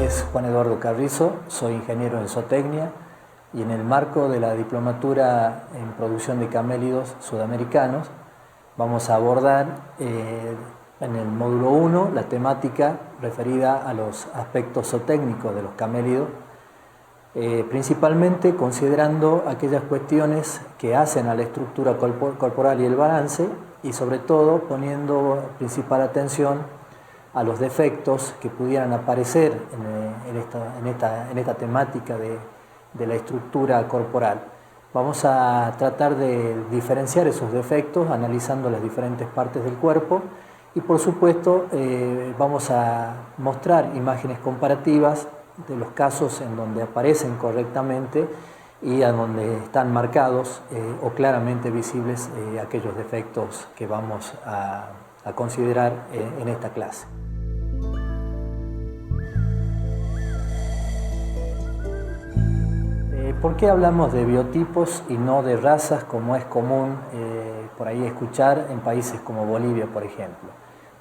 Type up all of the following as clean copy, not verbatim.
es Juan Eduardo Carrizo, soy ingeniero en zootecnia y en el marco de la diplomatura en producción de camélidos sudamericanos vamos a abordar en el módulo 1 la temática referida a los aspectos zootécnicos de los camélidos, principalmente considerando aquellas cuestiones que hacen a la estructura corporal y el balance, y sobre todo poniendo principal atención a los defectos que pudieran aparecer en esta temática de la estructura corporal. Vamos a tratar de diferenciar esos defectos analizando las diferentes partes del cuerpo y por supuesto vamos a mostrar imágenes comparativas de los casos en donde aparecen correctamente y a donde están marcados o claramente visibles aquellos defectos que vamos a considerar en esta clase. ¿Por qué hablamos de biotipos y no de razas como es común por ahí escuchar en países como Bolivia, por ejemplo?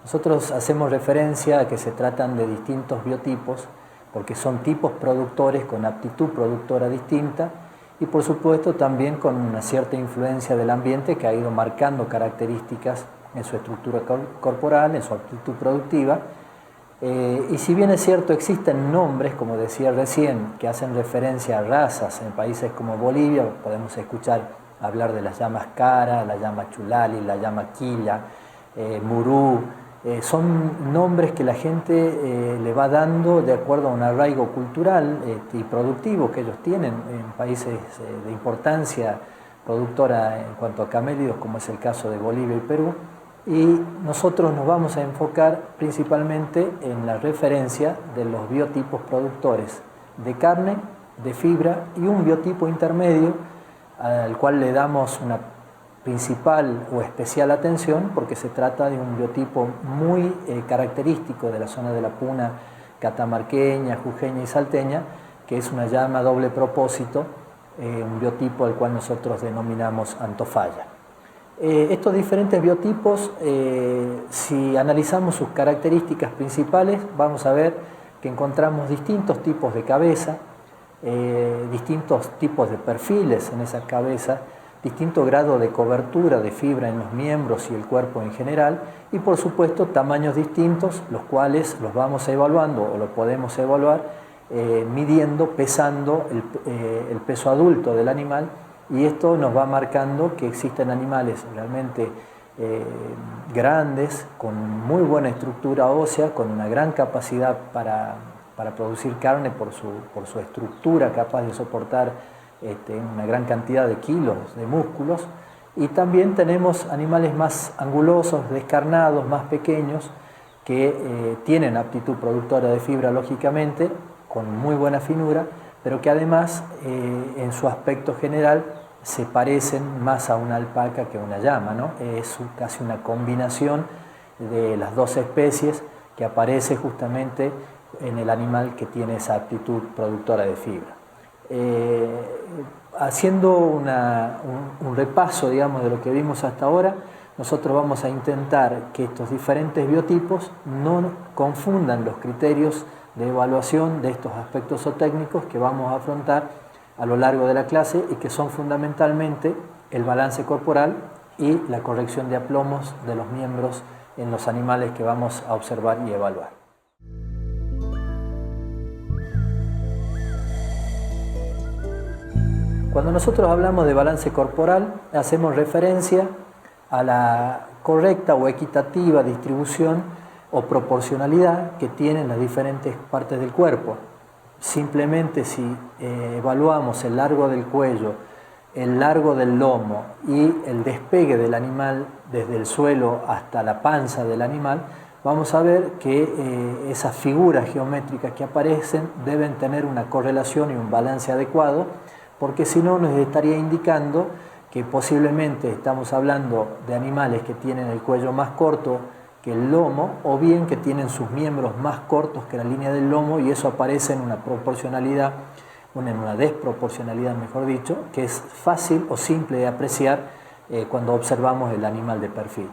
Nosotros hacemos referencia a que se tratan de distintos biotipos porque son tipos productores con aptitud productora distinta y por supuesto también con una cierta influencia del ambiente que ha ido marcando características en su estructura corporal, en su aptitud productiva. Y si bien es cierto, existen nombres, como decía recién, que hacen referencia a razas en países como Bolivia, podemos escuchar hablar de las llamas cara, la llama chulali, la llama quilla, murú, son nombres que la gente le va dando de acuerdo a un arraigo cultural y productivo que ellos tienen en países de importancia productora en cuanto a camélidos, como es el caso de Bolivia y Perú. Y nosotros nos vamos a enfocar principalmente en la referencia de los biotipos productores de carne, de fibra y un biotipo intermedio al cual le damos una principal o especial atención porque se trata de un biotipo muy característico de la zona de la puna catamarqueña, jujeña y salteña, que es una llama doble propósito, un biotipo al cual nosotros denominamos antofalla. Estos diferentes biotipos, si analizamos sus características principales, vamos a ver que encontramos distintos tipos de cabeza, distintos tipos de perfiles en esa cabeza, distinto grado de cobertura de fibra en los miembros y el cuerpo en general, y por supuesto tamaños distintos, los cuales los vamos evaluando o lo podemos evaluar midiendo, pesando el peso adulto del animal. Y esto nos va marcando que existen animales realmente grandes, con muy buena estructura ósea, con una gran capacidad para producir carne por su estructura, capaz de soportar una gran cantidad de kilos de músculos. Y también tenemos animales más angulosos, descarnados, más pequeños, que tienen aptitud productora de fibra, lógicamente, con muy buena finura, pero que además en su aspecto general se parecen más a una alpaca que a una llama, ¿no? Es casi una combinación de las dos especies que aparece justamente en el animal que tiene esa aptitud productora de fibra. Haciendo un repaso, digamos, de lo que vimos hasta ahora, nosotros vamos a intentar que estos diferentes biotipos no confundan los criterios de evaluación de estos aspectos zootécnicos que vamos a afrontar a lo largo de la clase y que son fundamentalmente el balance corporal y la corrección de aplomos de los miembros en los animales que vamos a observar y evaluar. Cuando nosotros hablamos de balance corporal, hacemos referencia a la correcta o equitativa distribución o proporcionalidad que tienen las diferentes partes del cuerpo. Simplemente si evaluamos el largo del cuello, el largo del lomo y el despegue del animal desde el suelo hasta la panza del animal, vamos a ver que esas figuras geométricas que aparecen deben tener una correlación y un balance adecuado, porque si no nos estaría indicando que posiblemente estamos hablando de animales que tienen el cuello más corto que el lomo, o bien que tienen sus miembros más cortos que la línea del lomo, y eso aparece en una proporcionalidad, en una desproporcionalidad, mejor dicho, que es fácil o simple de apreciar cuando observamos el animal de perfil.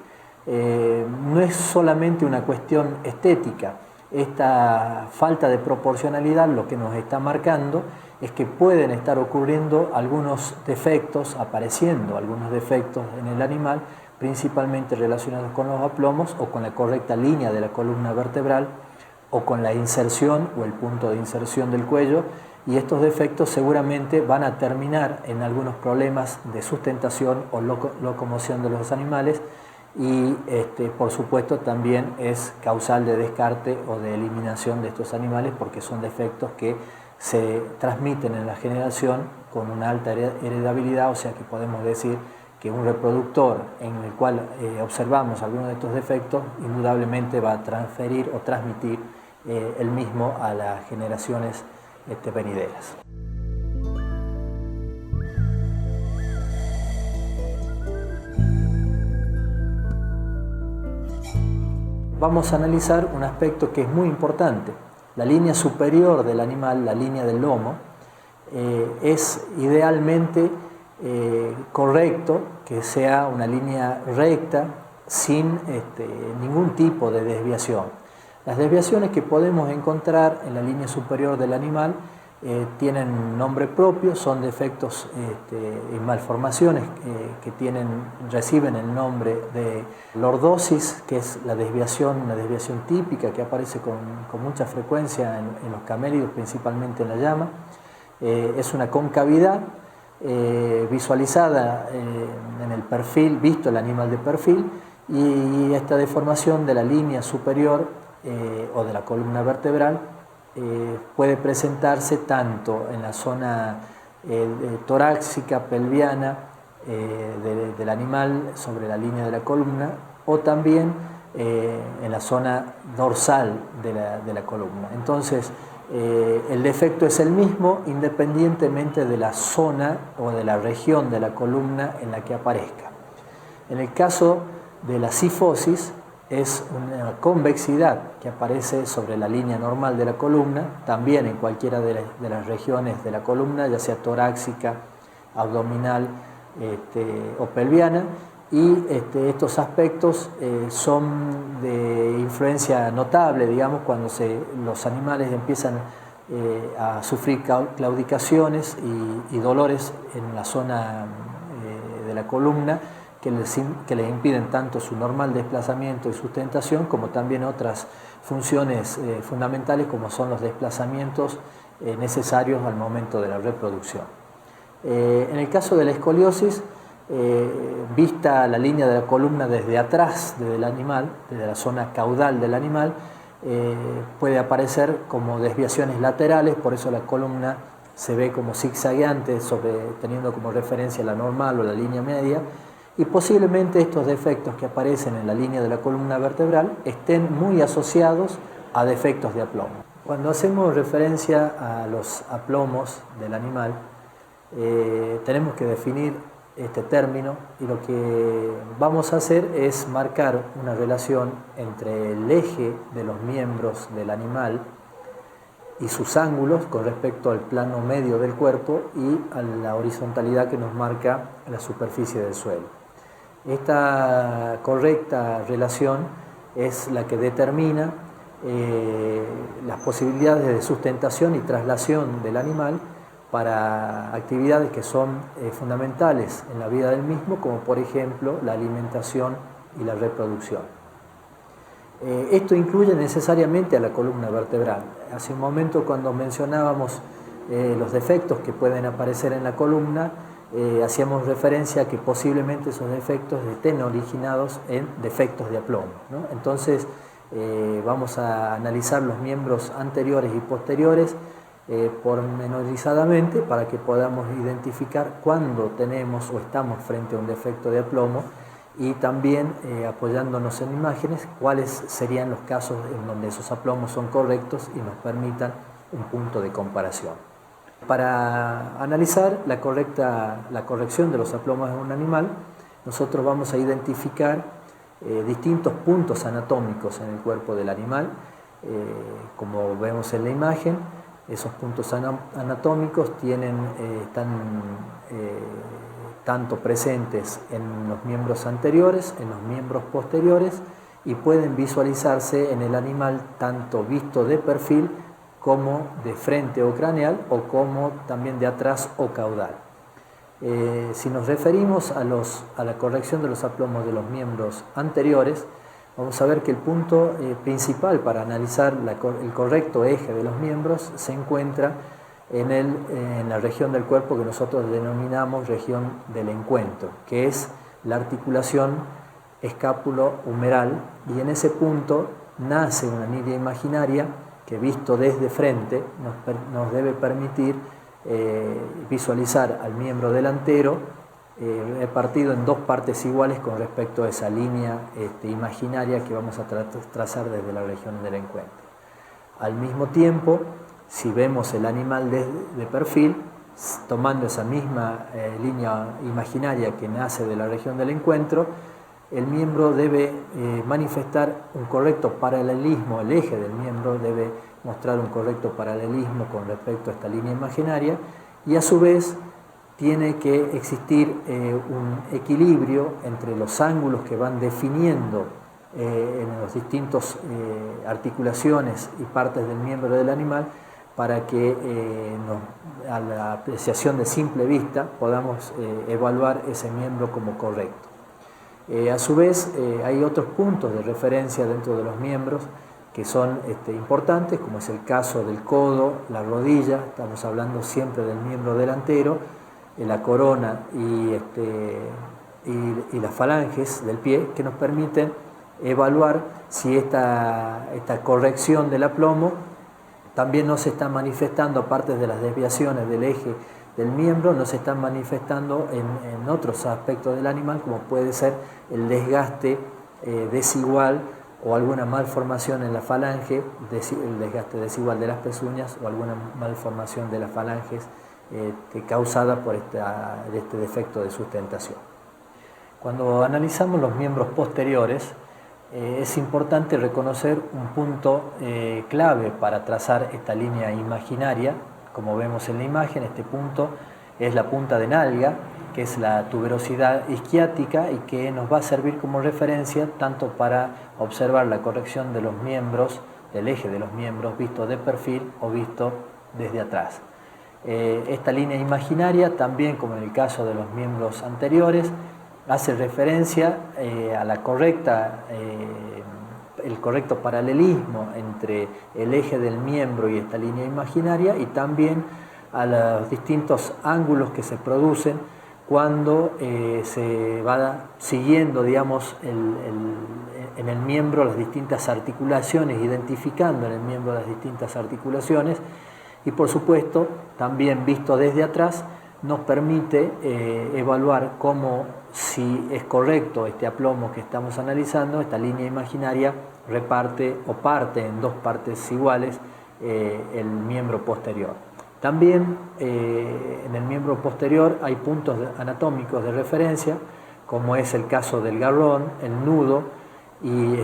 No es solamente una cuestión estética, esta falta de proporcionalidad lo que nos está marcando es que pueden estar ocurriendo algunos defectos, apareciendo algunos defectos en el animal, principalmente relacionados con los aplomos o con la correcta línea de la columna vertebral o con la inserción o el punto de inserción del cuello, y estos defectos seguramente van a terminar en algunos problemas de sustentación o locomoción de los animales, y por supuesto también es causal de descarte o de eliminación de estos animales, porque son defectos que se transmiten en la generación con una alta heredabilidad, o sea que podemos decir que un reproductor en el cual observamos algunos de estos defectos indudablemente va a transferir o transmitir el mismo a las generaciones venideras. Vamos a analizar un aspecto que es muy importante. La línea superior del animal, la línea del lomo, es idealmente correcto que sea una línea recta sin ningún tipo de desviación. Las desviaciones que podemos encontrar en la línea superior del animal tienen nombre propio, son defectos y malformaciones que reciben el nombre de lordosis, que es una desviación típica que aparece con mucha frecuencia en los camélidos, principalmente en la llama. Es una concavidad visualizada en el perfil, visto el animal de perfil, y esta deformación de la línea superior o de la columna vertebral puede presentarse tanto en la zona torácica, pelviana del animal sobre la línea de la columna, o también en la zona dorsal de la columna. Entonces, el defecto es el mismo independientemente de la zona o de la región de la columna en la que aparezca. En el caso de la cifosis, es una convexidad que aparece sobre la línea normal de la columna, también en cualquiera de las regiones de la columna, ya sea torácica, abdominal o pelviana, y estos aspectos son de influencia notable, digamos, cuando los animales empiezan a sufrir claudicaciones y dolores en la zona de la columna, que les impiden tanto su normal desplazamiento y sustentación, como también otras funciones fundamentales, como son los desplazamientos necesarios al momento de la reproducción. En el caso de la escoliosis, vista la línea de la columna desde atrás del animal, desde la zona caudal del animal, puede aparecer como desviaciones laterales, por eso la columna se ve como zigzagueante, teniendo como referencia la normal o la línea media, y posiblemente estos defectos que aparecen en la línea de la columna vertebral estén muy asociados a defectos de aplomo. Cuando hacemos referencia a los aplomos del animal, tenemos que definir este término, y lo que vamos a hacer es marcar una relación entre el eje de los miembros del animal y sus ángulos con respecto al plano medio del cuerpo y a la horizontalidad que nos marca la superficie del suelo. Esta correcta relación es la que determina las posibilidades de sustentación y traslación del animal para actividades que son fundamentales en la vida del mismo, como por ejemplo la alimentación y la reproducción. Esto incluye necesariamente a la columna vertebral. Hace un momento, cuando mencionábamos los defectos que pueden aparecer en la columna, hacíamos referencia a que posiblemente esos defectos estén originados en defectos de aplomo, ¿no? Entonces vamos a analizar los miembros anteriores y posteriores pormenorizadamente para que podamos identificar cuándo tenemos o estamos frente a un defecto de aplomo, y también apoyándonos en imágenes, cuáles serían los casos en donde esos aplomos son correctos y nos permitan un punto de comparación. Para analizar la corrección de los aplomos en un animal, nosotros vamos a identificar distintos puntos anatómicos en el cuerpo del animal, como vemos en la imagen. Esos puntos anatómicos están tanto presentes en los miembros anteriores, en los miembros posteriores y pueden visualizarse en el animal tanto visto de perfil como de frente o craneal, o como también de atrás o caudal. Si nos referimos a la corrección de los aplomos de los miembros anteriores, vamos a ver que el punto principal para analizar el correcto eje de los miembros se encuentra en la región del cuerpo que nosotros denominamos región del encuentro, que es la articulación escápulo-humeral, y en ese punto nace una línea imaginaria que, visto desde frente, nos debe permitir visualizar al miembro delantero repartido en dos partes iguales con respecto a esa línea imaginaria que vamos a trazar desde la región del encuentro. Al mismo tiempo, si vemos el animal de perfil, tomando esa misma línea imaginaria que nace de la región del encuentro, el miembro debe manifestar un correcto paralelismo, el eje del miembro debe mostrar un correcto paralelismo con respecto a esta línea imaginaria, y a su vez tiene que existir un equilibrio entre los ángulos que van definiendo en los distintos articulaciones y partes del miembro del animal, para que a la apreciación de simple vista podamos evaluar ese miembro como correcto. A su vez, hay otros puntos de referencia dentro de los miembros que son importantes, como es el caso del codo, la rodilla. Estamos hablando siempre del miembro delantero, la corona y las falanges del pie, que nos permiten evaluar si esta corrección del aplomo también no se está manifestando, aparte de las desviaciones del eje del miembro, no se están manifestando en otros aspectos del animal, como puede ser el desgaste desigual o alguna malformación en la falange, el desgaste desigual de las pezuñas, o alguna malformación de las falanges causada por este defecto de sustentación. Cuando analizamos los miembros posteriores, es importante reconocer un punto clave para trazar esta línea imaginaria. Como vemos en la imagen, este punto es la punta de nalga, que es la tuberosidad isquiática, y que nos va a servir como referencia tanto para observar la corrección de los miembros, del eje de los miembros, visto de perfil o visto desde atrás. Esta línea imaginaria, también como en el caso de los miembros anteriores, hace referencia a el correcto paralelismo entre el eje del miembro y esta línea imaginaria, y también a los distintos ángulos que se producen cuando se va siguiendo, digamos, en el miembro las distintas articulaciones, identificando en el miembro las distintas articulaciones, y por supuesto también visto desde atrás nos permite evaluar cómo, si es correcto este aplomo que estamos analizando, esta línea imaginaria reparte o parte en dos partes iguales el miembro posterior. También en el miembro posterior hay puntos anatómicos de referencia, como es el caso del garrón, el nudo, y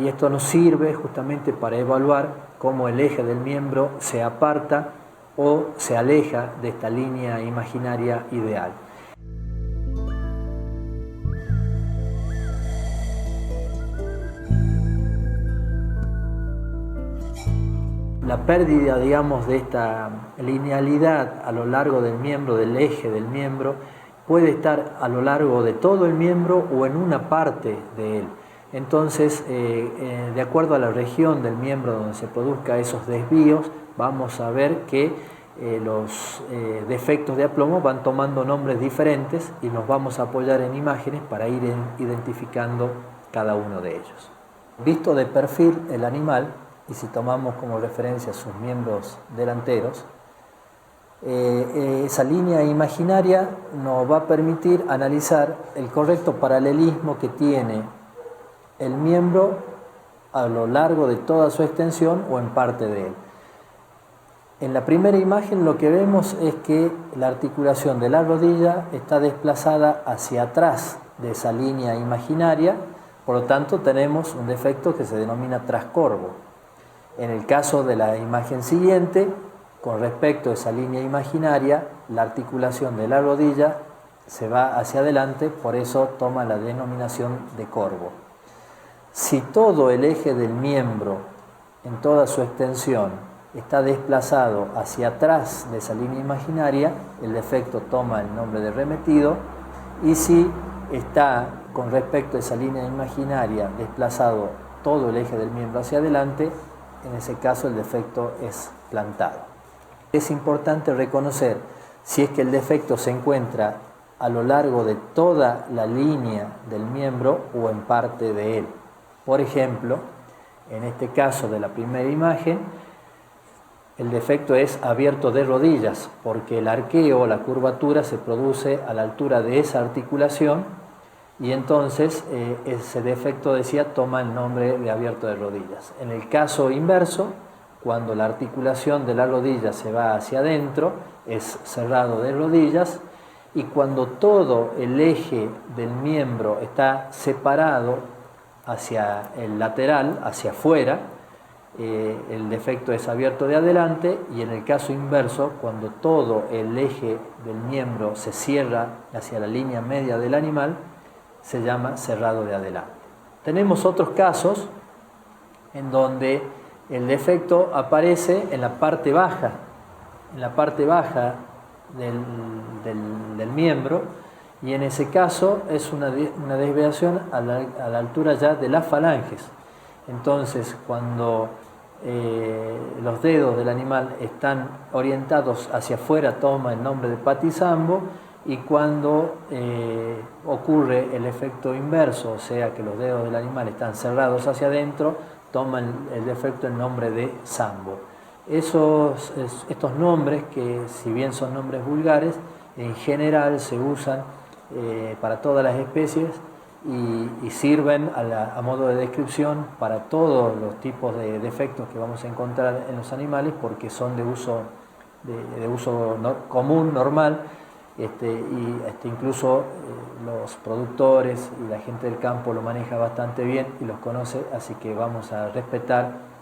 esto nos sirve justamente para evaluar cómo el eje del miembro se aparta o se aleja de esta línea imaginaria ideal. La pérdida, digamos, de esta linealidad a lo largo del miembro, del eje del miembro, puede estar a lo largo de todo el miembro o en una parte de él. Entonces, de acuerdo a la región del miembro donde se produzca esos desvíos, vamos a ver que los defectos de aplomo van tomando nombres diferentes, y nos vamos a apoyar en imágenes para ir identificando cada uno de ellos. Visto de perfil el animal, y si tomamos como referencia sus miembros delanteros, esa línea imaginaria nos va a permitir analizar el correcto paralelismo que tiene el miembro a lo largo de toda su extensión o en parte de él. En la primera imagen lo que vemos es que la articulación de la rodilla está desplazada hacia atrás de esa línea imaginaria, por lo tanto tenemos un defecto que se denomina trascorvo. En el caso de la imagen siguiente, con respecto a esa línea imaginaria, la articulación de la rodilla se va hacia adelante, por eso toma la denominación de corvo. Si todo el eje del miembro en toda su extensión está desplazado hacia atrás de esa línea imaginaria, el defecto toma el nombre de remetido, y si está con respecto a esa línea imaginaria desplazado todo el eje del miembro hacia adelante, en ese caso el defecto es plantado. Es importante reconocer si es que el defecto se encuentra a lo largo de toda la línea del miembro o en parte de él. Por ejemplo, en este caso de la primera imagen, el defecto es abierto de rodillas, porque el arqueo o la curvatura se produce a la altura de esa articulación, y entonces ese defecto, decía, toma el nombre de abierto de rodillas. En el caso inverso, cuando la articulación de la rodilla se va hacia adentro, es cerrado de rodillas, y cuando todo el eje del miembro está separado hacia el lateral, hacia afuera, el defecto es abierto de adelante, y en el caso inverso, cuando todo el eje del miembro se cierra hacia la línea media del animal, se llama cerrado de adelante. Tenemos otros casos en donde el defecto aparece en la parte baja del miembro, y en ese caso es una desviación a la altura ya de las falanges. Entonces, cuando los dedos del animal están orientados hacia afuera, toma el nombre de patizambo, y cuando ocurre el efecto inverso, o sea que los dedos del animal están cerrados hacia adentro, toma el defecto el nombre de sambo. Estos nombres, que si bien son nombres vulgares, en general se usan para todas las especies y sirven a modo de descripción para todos los tipos de defectos que vamos a encontrar en los animales, porque son de uso común, normal, incluso los productores y la gente del campo lo maneja bastante bien y los conoce, así que vamos a respetar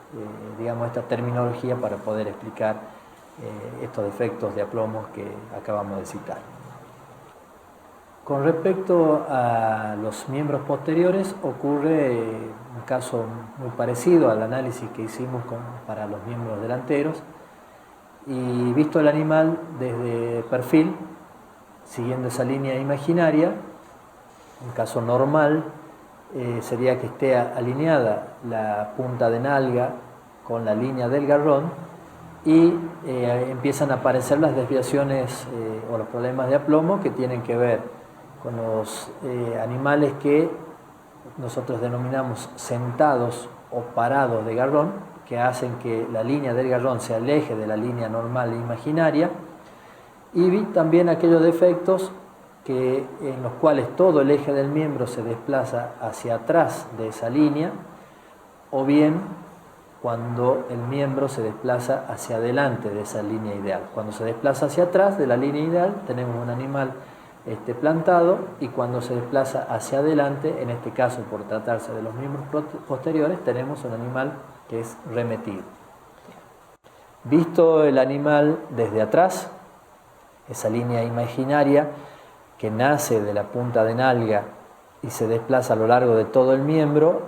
esta terminología para poder explicar estos defectos de aplomos que acabamos de citar. Con respecto a los miembros posteriores, ocurre un caso muy parecido al análisis que hicimos para los miembros delanteros, y visto el animal desde perfil, siguiendo esa línea imaginaria, un caso normal sería que esté alineada la punta de nalga con la línea del garrón, y empiezan a aparecer las desviaciones o los problemas de aplomo que tienen que ver con los animales que nosotros denominamos sentados o parados de garrón, que hacen que la línea del garrón se aleje de la línea normal e imaginaria, y también aquellos defectos en los cuales todo el eje del miembro se desplaza hacia atrás de esa línea, o bien cuando el miembro se desplaza hacia adelante de esa línea ideal. Cuando se desplaza hacia atrás de la línea ideal tenemos un animal plantado, y cuando se desplaza hacia adelante, en este caso por tratarse de los miembros posteriores, tenemos un animal que es remetido. Visto el animal desde atrás, esa línea imaginaria que nace de la punta de nalga y se desplaza a lo largo de todo el miembro,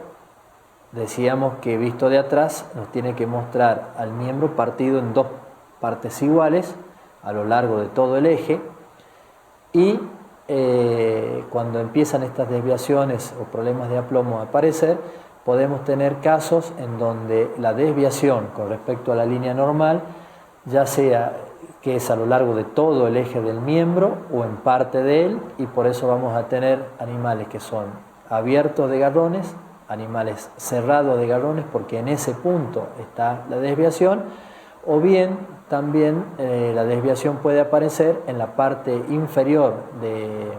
decíamos que visto de atrás nos tiene que mostrar al miembro partido en dos partes iguales a lo largo de todo el eje, y cuando empiezan estas desviaciones o problemas de aplomo a aparecer, podemos tener casos en donde la desviación con respecto a la línea normal, ya sea que es a lo largo de todo el eje del miembro o en parte de él, y por eso vamos a tener animales que son abiertos de garrones, animales cerrados de garrones, porque en ese punto está la desviación, o bien también la desviación puede aparecer en la parte inferior de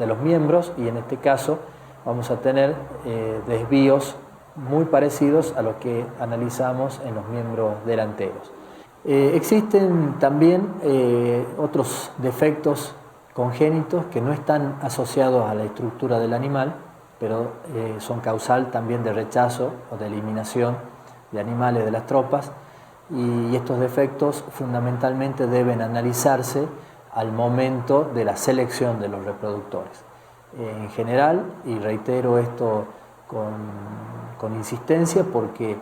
los miembros, y en este caso vamos a tener desvíos muy parecidos a los que analizamos en los miembros delanteros. Existen también otros defectos congénitos que no están asociados a la estructura del animal, pero son causal también de rechazo o de eliminación de animales de las tropas, y estos defectos fundamentalmente deben analizarse al momento de la selección de los reproductores. En general, y reitero esto con insistencia, porque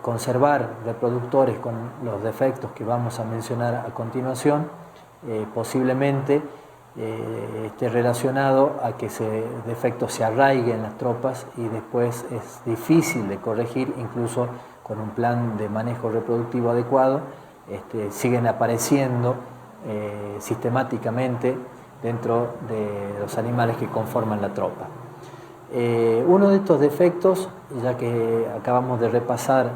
conservar reproductores con los defectos que vamos a mencionar a continuación posiblemente esté relacionado a que ese defecto se arraigue en las tropas y después es difícil de corregir, incluso con un plan de manejo reproductivo adecuado. Siguen apareciendo sistemáticamente dentro de los animales que conforman la tropa. Uno de estos defectos, ya que acabamos de repasar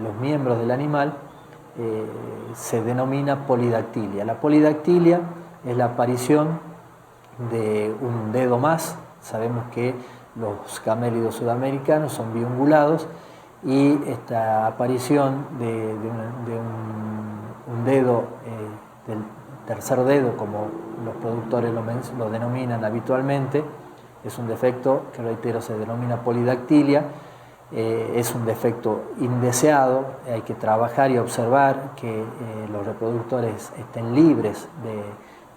los miembros del animal, se denomina polidactilia. La polidactilia es la aparición de un dedo más. Sabemos que los camélidos sudamericanos son biungulados, y esta aparición de un dedo, del tercer dedo, como los productores lo denominan habitualmente, es un defecto que, reitero, se denomina polidactilia. Es un defecto indeseado. Hay que trabajar y observar que los reproductores estén libres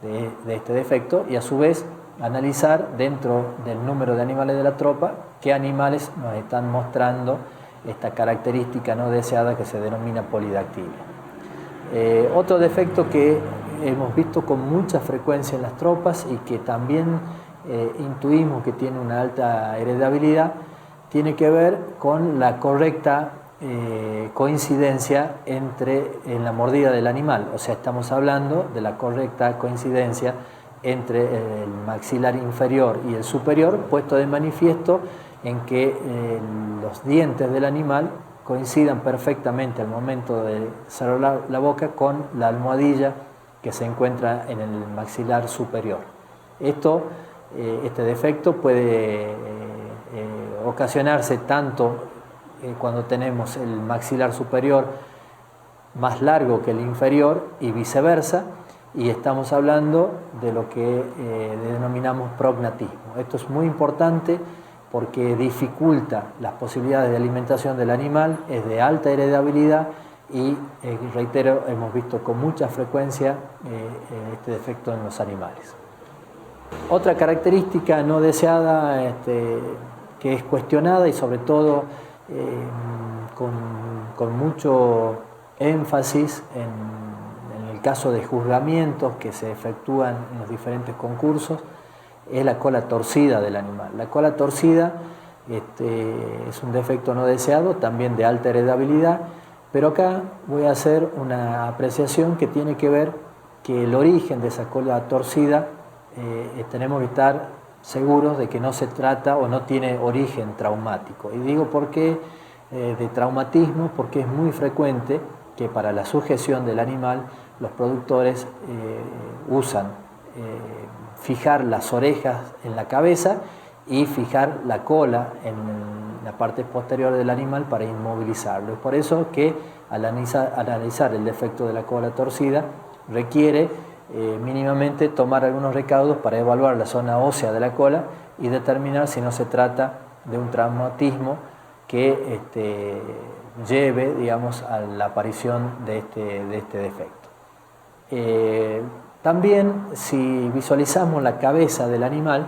de este defecto, y a su vez analizar dentro del número de animales de la tropa qué animales nos están mostrando esta característica no deseada que se denomina polidactilia. Otro defecto que hemos visto con mucha frecuencia en las tropas y que también intuimos que tiene una alta heredabilidad, tiene que ver con la correcta coincidencia en la mordida del animal. O sea, estamos hablando de la correcta coincidencia entre el maxilar inferior y el superior, puesto de manifiesto en que los dientes del animal coincidan perfectamente al momento de cerrar la boca con la almohadilla que se encuentra en el maxilar superior. Este defecto puede ocasionarse tanto cuando tenemos el maxilar superior más largo que el inferior y viceversa, y estamos hablando de lo que denominamos prognatismo. Esto es muy importante porque dificulta las posibilidades de alimentación del animal, es de alta heredabilidad y, reitero, hemos visto con mucha frecuencia este defecto en los animales. Otra característica no deseada que es cuestionada y sobre todo con mucho énfasis en el caso de juzgamientos que se efectúan en los diferentes concursos, es la cola torcida del animal. La cola torcida es un defecto no deseado, también de alta heredabilidad, pero acá voy a hacer una apreciación que tiene que ver que el origen de esa cola torcida tenemos que estar seguros de que no se trata o no tiene origen traumático. Y digo por qué de traumatismo, porque es muy frecuente que para la sujeción del animal los productores usan fijar las orejas en la cabeza y fijar la cola en la parte posterior del animal para inmovilizarlo. Es por eso que al analizar el defecto de la cola torcida requiere mínimamente tomar algunos recaudos para evaluar la zona ósea de la cola y determinar si no se trata de un traumatismo que lleve, digamos, a la aparición de este defecto. También, si visualizamos la cabeza del animal,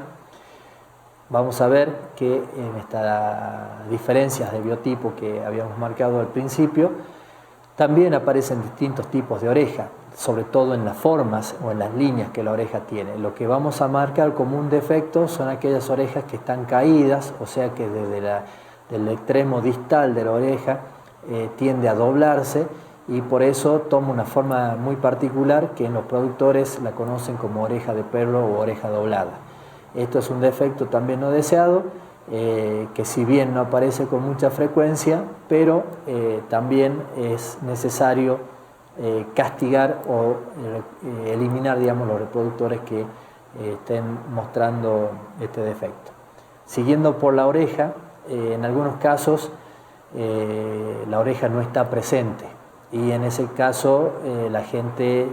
vamos a ver que en estas diferencias de biotipo que habíamos marcado al principio, también aparecen distintos tipos de oreja, sobre todo en las formas o en las líneas que la oreja tiene. Lo que vamos a marcar como un defecto son aquellas orejas que están caídas, o sea que desde del extremo distal de la oreja tiende a doblarse, y por eso toma una forma muy particular que en los productores la conocen como oreja de perro o oreja doblada. Esto es un defecto también no deseado, que si bien no aparece con mucha frecuencia, pero también es necesario castigar o eliminar, digamos, los reproductores que estén mostrando este defecto. Siguiendo por la oreja, en algunos casos la oreja no está presente, y en ese caso la gente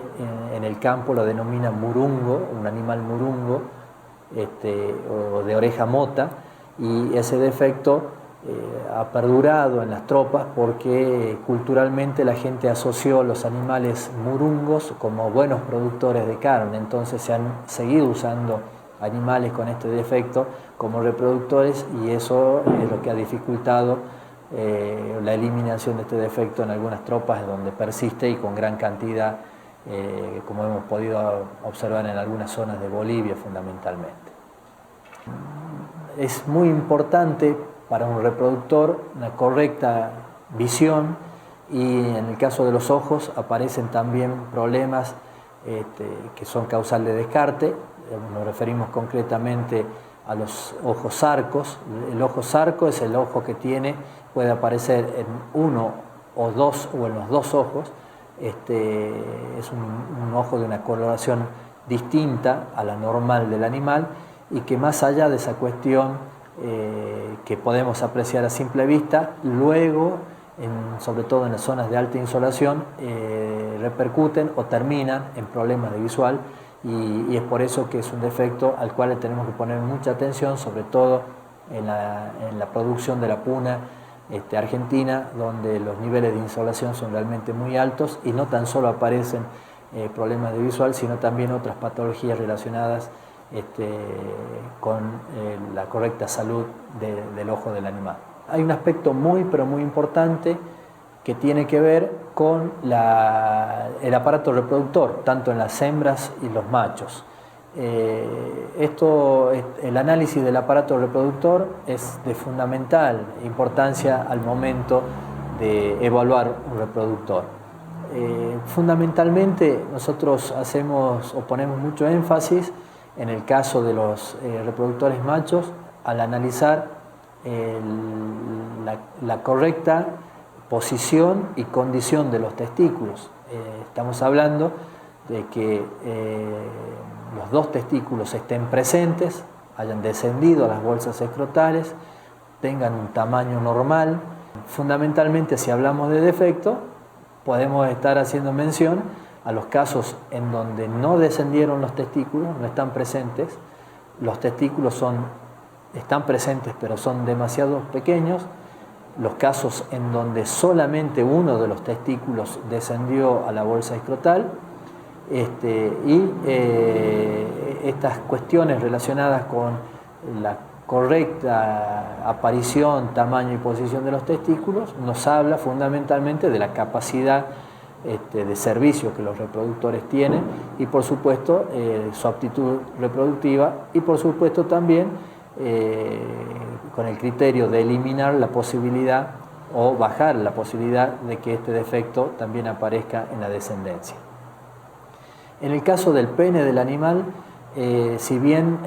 en el campo lo denomina murungo, un animal murungo, o de oreja mota, y ese defecto ha perdurado en las tropas porque culturalmente la gente asoció los animales murungos como buenos productores de carne, entonces se han seguido usando animales con este defecto como reproductores, y eso es lo que ha dificultado la eliminación de este defecto en algunas tropas donde persiste y con gran cantidad, como hemos podido observar en algunas zonas de Bolivia fundamentalmente. Es muy importante para un reproductor una correcta visión, y en el caso de los ojos aparecen también problemas que son causal de descarte. Nos referimos concretamente a los ojos zarcos. El ojo zarco es el ojo que puede aparecer en uno o dos o en los dos ojos. Es un ojo de una coloración distinta a la normal del animal, y que más allá de esa cuestión que podemos apreciar a simple vista, luego, sobre todo en las zonas de alta insolación, repercuten o terminan en problemas de visual, y es por eso que es un defecto al cual le tenemos que poner mucha atención, sobre todo en la producción de la puna argentina, donde los niveles de insolación son realmente muy altos, y no tan solo aparecen problemas de visual, sino también otras patologías relacionadas con la correcta salud del ojo del animal. Hay un aspecto pero muy importante que tiene que ver con el aparato reproductor, tanto en las hembras y los machos. El análisis del aparato reproductor es de fundamental importancia al momento de evaluar un reproductor. Fundamentalmente nosotros ponemos mucho énfasis en el caso de los reproductores machos al analizar la correcta posición y condición de los testículos. Estamos hablando de que los dos testículos estén presentes, hayan descendido a las bolsas escrotales, tengan un tamaño normal. Fundamentalmente, si hablamos de defecto, podemos estar haciendo mención a los casos en donde no descendieron los testículos, no están presentes, los testículos están presentes pero son demasiado pequeños, los casos en donde solamente uno de los testículos descendió a la bolsa escrotal, y estas cuestiones relacionadas con la correcta aparición, tamaño y posición de los testículos nos habla fundamentalmente de la capacidad de servicio que los reproductores tienen, y por supuesto su aptitud reproductiva, y por supuesto también con el criterio de eliminar la posibilidad o bajar la posibilidad de que este defecto también aparezca en la descendencia. En el caso del pene del animal, si bien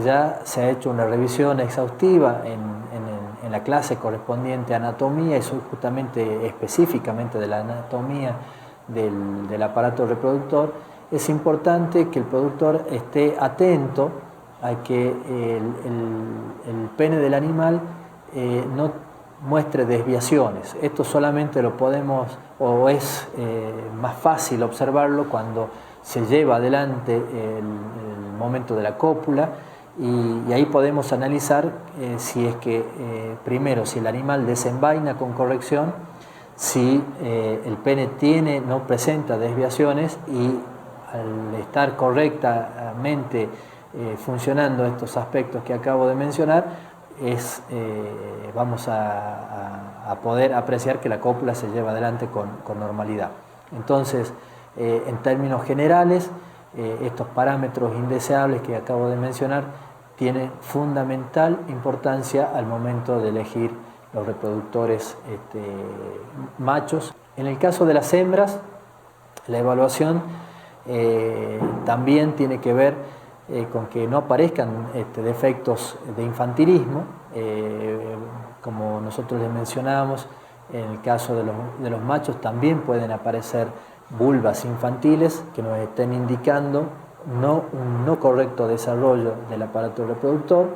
ya se ha hecho una revisión exhaustiva en la clase correspondiente a anatomía, y justamente específicamente de la anatomía del aparato reproductor, es importante que el productor esté atento a que el pene del animal no muestre desviaciones. Esto solamente lo podemos, o es más fácil observarlo cuando se lleva adelante el momento de la cópula, y ahí podemos analizar si es que, primero, si el animal desenvaina con corrección, si el pene no presenta desviaciones, y al estar correctamente funcionando estos aspectos que acabo de mencionar, vamos a poder apreciar que la cópula se lleva adelante con normalidad. Entonces, en términos generales, estos parámetros indeseables que acabo de mencionar tienen fundamental importancia al momento de elegir los reproductores machos. En el caso de las hembras, la evaluación también tiene que ver con que no aparezcan defectos de infantilismo, como nosotros les mencionábamos. En el caso de los machos también pueden aparecer vulvas infantiles que nos estén indicando un no correcto desarrollo del aparato reproductor.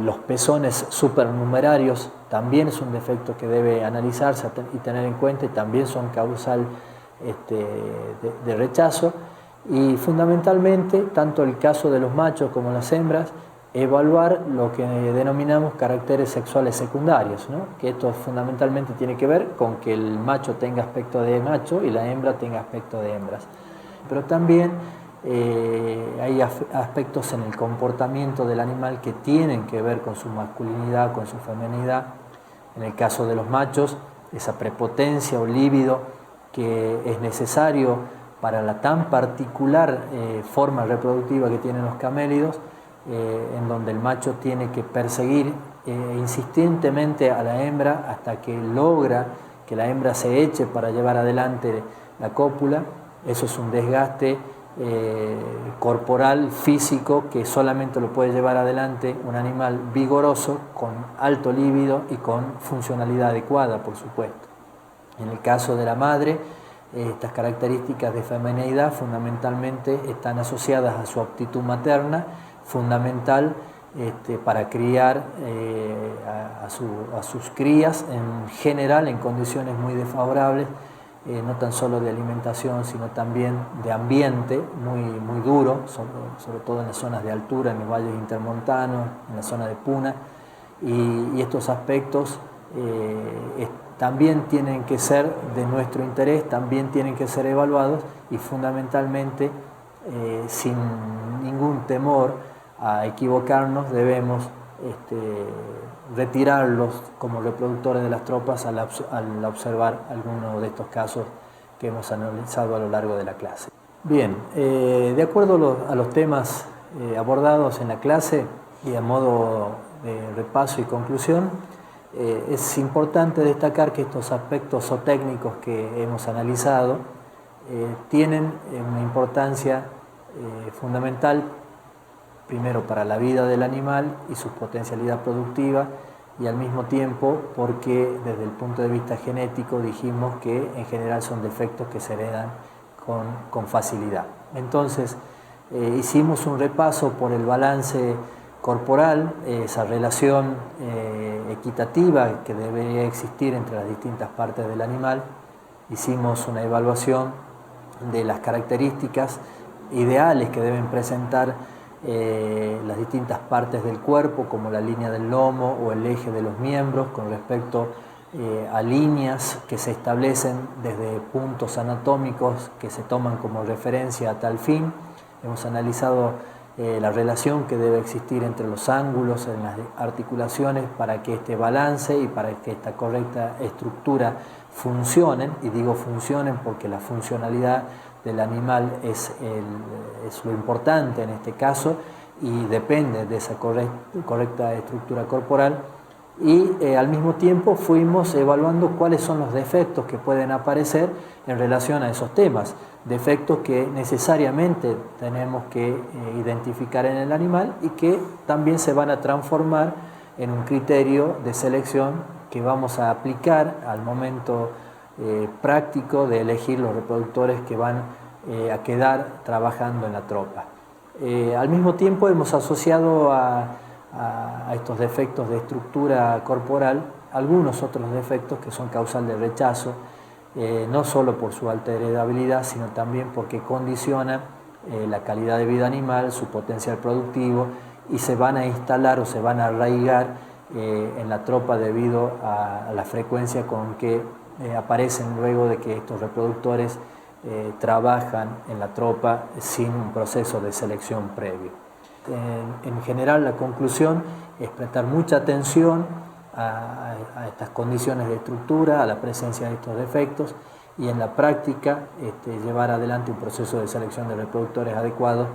Los pezones supernumerarios también es un defecto que debe analizarse y tener en cuenta, y también son causal de rechazo. Y fundamentalmente, tanto el caso de los machos como las hembras, evaluar lo que denominamos caracteres sexuales secundarios, ¿no? Que esto fundamentalmente tiene que ver con que el macho tenga aspecto de macho y la hembra tenga aspecto de hembras. Pero también hay aspectos en el comportamiento del animal que tienen que ver con su masculinidad, con su feminidad. En el caso de los machos, esa prepotencia o líbido que es necesario para la tan particular forma reproductiva que tienen los camélidos, en donde el macho tiene que perseguir insistentemente a la hembra hasta que logra que la hembra se eche para llevar adelante la cópula. Eso es un desgaste corporal, físico, que solamente lo puede llevar adelante un animal vigoroso, con alto líbido y con funcionalidad adecuada, por supuesto. En el caso de la madre, estas características de femineidad fundamentalmente están asociadas a su aptitud materna, fundamental para criar a sus crías en general en condiciones muy desfavorables, no tan solo de alimentación, sino también de ambiente muy duro, sobre todo en las zonas de altura, en los valles intermontanos, en la zona de Puna, y estos aspectos también tienen que ser de nuestro interés, también tienen que ser evaluados y fundamentalmente, sin ningún temor a equivocarnos, debemos retirarlos como reproductores de las tropas al observar algunos de estos casos que hemos analizado a lo largo de la clase. Bien, de acuerdo a los temas abordados en la clase y a modo de repaso y conclusión, es importante destacar que estos aspectos zootécnicos que hemos analizado tienen una importancia fundamental, primero para la vida del animal y su potencialidad productiva, y al mismo tiempo porque desde el punto de vista genético dijimos que en general son defectos que se heredan con facilidad. Entonces hicimos un repaso por el balance corporal, esa relación equitativa que debería existir entre las distintas partes del animal. Hicimos una evaluación de las características ideales que deben presentar las distintas partes del cuerpo, como la línea del lomo o el eje de los miembros, con respecto a líneas que se establecen desde puntos anatómicos que se toman como referencia a tal fin. Hemos analizado la relación que debe existir entre los ángulos en las articulaciones para que este balance y para que esta correcta estructura funcionen, y digo funcionen porque la funcionalidad del animal es lo importante en este caso y depende de esa correcta estructura corporal. Y al mismo tiempo fuimos evaluando cuáles son los defectos que pueden aparecer en relación a esos temas, defectos que necesariamente tenemos que identificar en el animal y que también se van a transformar en un criterio de selección que vamos a aplicar al momento práctico de elegir los reproductores que van a quedar trabajando en la tropa. Al mismo tiempo hemos asociado a estos defectos de estructura corporal algunos otros defectos que son causal de rechazo, no solo por su alta heredabilidad, sino también porque condiciona la calidad de vida animal, su potencial productivo, y se van a instalar o se van a arraigar en la tropa debido a la frecuencia con que aparecen luego de que estos reproductores trabajan en la tropa sin un proceso de selección previo. En general, la conclusión es prestar mucha atención a estas condiciones de estructura, a la presencia de estos defectos, y en la práctica llevar adelante un proceso de selección de reproductores adecuados,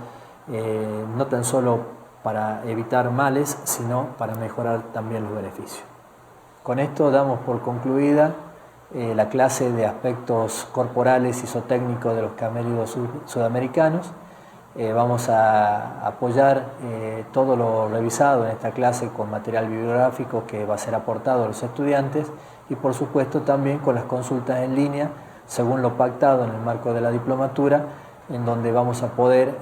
no tan solo para evitar males, sino para mejorar también los beneficios. Con esto damos por concluida la clase de aspectos corporales y zootécnicos de los camélidos sudamericanos. Vamos a apoyar todo lo revisado en esta clase con material bibliográfico que va a ser aportado a los estudiantes, y por supuesto también con las consultas en línea según lo pactado en el marco de la diplomatura, en donde vamos a poder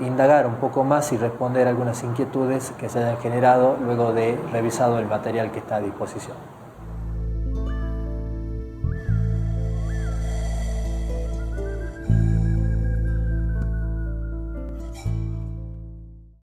indagar un poco más y responder algunas inquietudes que se hayan generado luego de revisado el material que está a disposición.